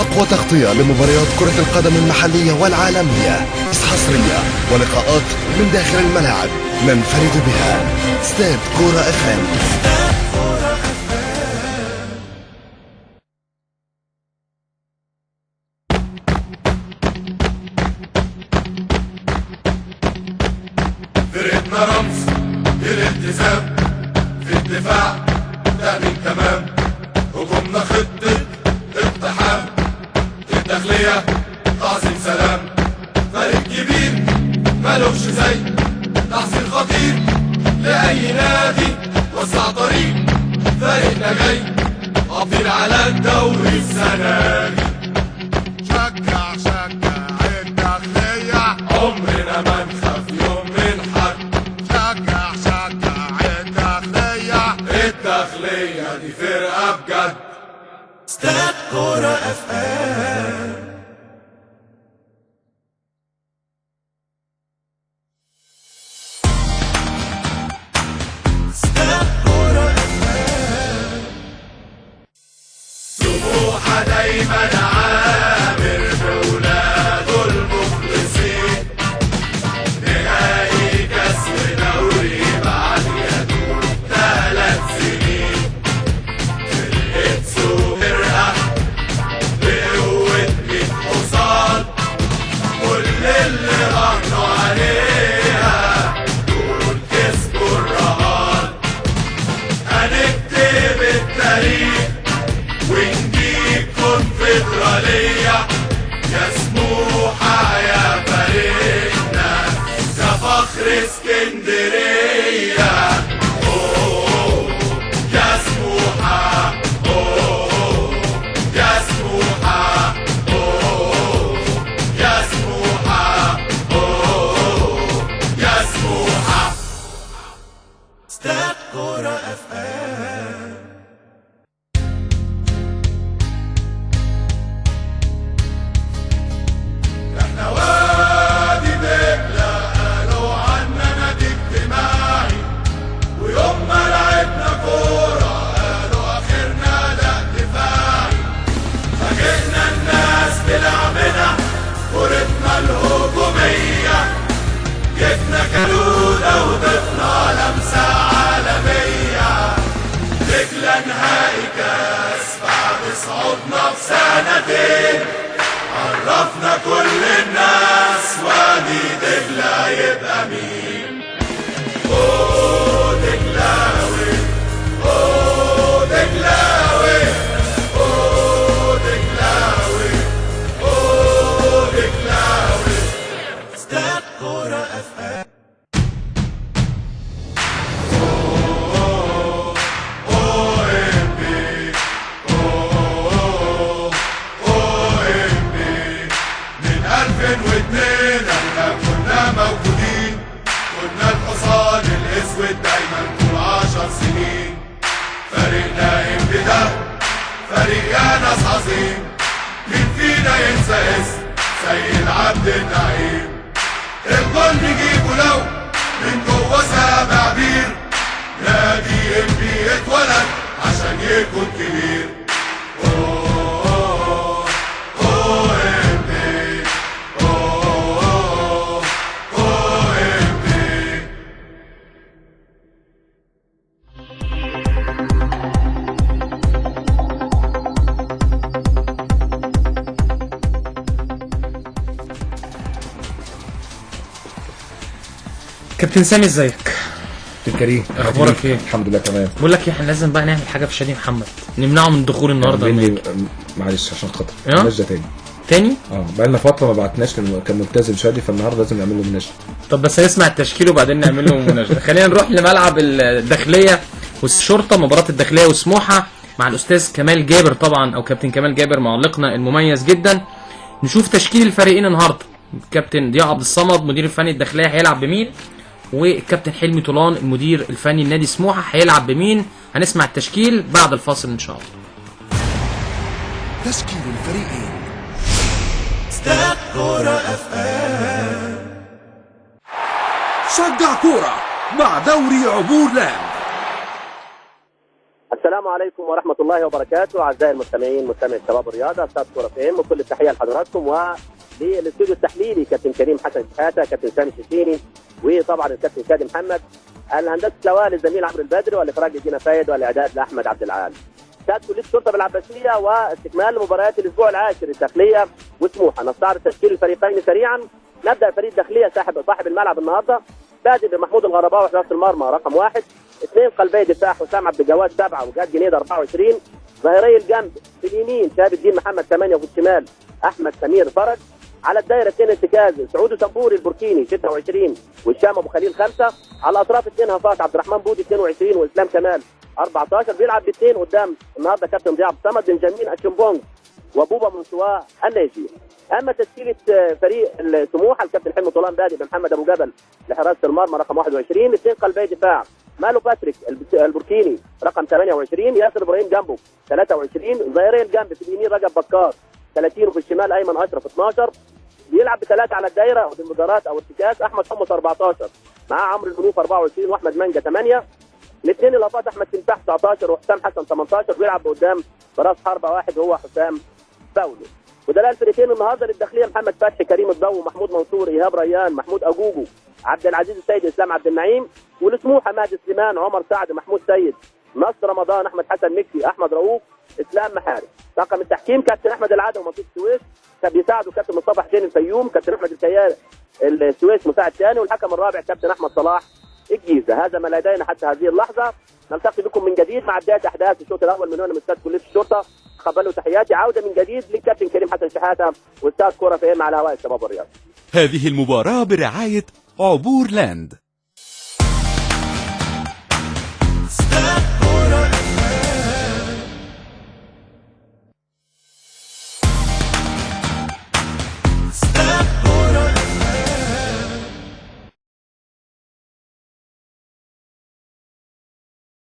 أقوى تغطية لمباريات كرة القدم المحلية والعالمية، حصرية ولقاءات من داخل الملاعب ننفرد بها. استاد كورة FM. فرقتنا رمز للالتزام في الدفاع، تأمين تمام، هجومنا خطة اقتحام، الداخلية تعظيم سلام، فريق كبير مالوش زي، تحصيل خطير لأي نادي، وسع طريق فريقنا جاي، قابل على الدوري السنة دي. شجع شجع الداخلية، عمرنا ما نخاف يوم من حد. شجع شجع الداخلية، الداخلية دي فرقة بجد. استاد كورة FM. استاد كورة FM. سموحة دايما عامر بولاده المخلصين، نهائي كاس ودوري بعد يدوب 3 سنين. فرقة سوبرها بقوة 100 حصان، كل اللي راهنوا عليها دول كسبوا الرهان. هنكتب التاريخ ونجيب كونفدرالية، يا سموحة يا فريقنا يا فخر اسكندرية. أوه يا سموحة، أوه يا سموحة، أوه يا سموحة، أوه يا سموحة. استاد كورة FM. احنا وادي دجلة قالوا عنا نادي اجتماعي، ويوم ما لعبنا كورة قالوا اخرنا ده دفاعي. فاجئنا الناس بلعبنا كورتنا الهجومية، جبنا كالونة وضفنا لمسة عالمية. دجلة نهائي كاس بعد صعودنا بسنتين، عرفنا كل الناس وادي دجلة يبقى مين. اوه دجلاوي، اوه دجلاوي، اوه دجلاوي، اوه دجلاوي. استاد كورة FM. احنا كنا موجودين، كنا الحصان الاسود دايما طول 10 سنين. فريقنا ده فريق يا ناس عظيم، مين فينا ينسى اسم سيد عبد النعيم. الجول نجيبه لو من جوه 7 بير، نادي اتولد عشان يكون كبير. كابتن سامي ازيك؟ كابتن كريم اخبارك ايه؟ الحمد لله تمام. بقول لك ايه، احنا لازم بقى نعمل حاجه في شادي محمد، نمنعه من الدخول النهارده. معلش عشان خاطر مناجده تاني بقى لنا فتره ما بعتناش، كان ملتزم شادي، فالنهارده لازم نعمل له مناجده. طب بس هيسمع التشكيل وبعدين نعمل له مناجده. خلينا نروح لملعب الداخليه والشرطه، مباراه الداخليه وسموحه مع الاستاذ كمال جابر طبعا، او كابتن كمال جابر معلقنا المميز جدا. نشوف تشكيل الفريقين النهارده. كابتن ضياء عبد الصمد مدير الفني الداخليه هيلعب بمين، والكابتن حلمي طولان المدير الفني النادي سموحه هيلعب بمين. هنسمع التشكيل بعد الفاصل ان شاء الله. تشكيل الفريقين. استاد كورة FM. شجع كورة مع دوري عبور لاند. السلام السلام عليكم ورحمة الله وبركاته. أعزائي المستمعين، مستمعي شباب الرياضة، أستاذ كرة فهم، وكل التحية لحضراتكم وللاستوديو التحليلي كابتن كريم حسن شحاتة، كابتن سامي شتيني، وطبعا الكابتن شادي محمد، الهندسة الأوائل الزميل عمرو البدري، والإخراج دينا فايد، والإعداد لأحمد عبد العال. كانت كلية الشرطة بالعباسية واستكمال مباريات الأسبوع العاشر، الداخلية وسموحة. نستعرض تشكيل الفريقين سريعا. نبدأ فريق الداخلية صاحب الملعب النهارده، بادئ بمحمود الغرباوي حراس المرمى رقم 1، 2 قلبي دفاع حسام عبد الجواد 7 وجاد جنيد 24، ظهيري الجنب في اليمين شهاب الدين محمد 8 وفي الشمال احمد سمير فرج، على الدائره 2 ارتكاز سعود تنبوري البوركيني 26 والشام ابو خليل 5، على الاطراف 2 هفات عبد الرحمن بودي 22 واسلام كمال 14. بيلعب باثنين قدام النهارده كابتن ضياء عبد الصمد، بنجامين الشمبونج وبوبا منسوا النيجي. اما تشكيله فريق سموحه، الكابتن حلمي طولان بادئ بمحمد ابو جبل لحراسه المرمى رقم 21، 2 قلبي دفاع مالو باتريك البوركيني رقم 28، ياسر ابراهيم جنبه 23، ظهيري الجنب في اليمين رجب بكار 30 وفي الشمال ايمن اشرف 12. بيلعب بثلاثه على الدائره او بالمدارات او ارتكاز، احمد حمص 14 معاه عمرو المنوف 24 واحمد مانجا 8. الاثنين الاضافات احمد تنتاح 19 وحسام حسن 18. بيلعب قدام براس حربه واحد وهو حسام باولو. ودلال الفريقين النهارده للداخليه محمد فتحي، كريم الضو، محمود منصور، ايهاب ريان، محمود اجوجو، عبد العزيز السيد، اسلام عبد النعيم. ولسموحه ماجد سليمان، عمر سعد، محمود سيد، نصر رمضان، احمد حسن مكي، احمد رؤوف، اسلام محارب. طاقم التحكيم كابتن احمد العاده ومنصور السويس، كان بيساعده كابتن مصطفى حسين الفيوم، كابتن احمد الكيال السويس مساعد ثاني، والحكم الرابع كابتن احمد صلاح الجيزه. هذا ما لدينا حتى هذه اللحظه. نلتقي بكم من جديد مع بدايه احداث الشوط الاول من هنا من استاد كليه الشرطه. تقبلوا تحياتي، عوده من جديد للكابتن كريم حسن شحاته واستاذ كره فهم على هواء الشباب والرياض. هذه المباراة برعاية عبور لاند.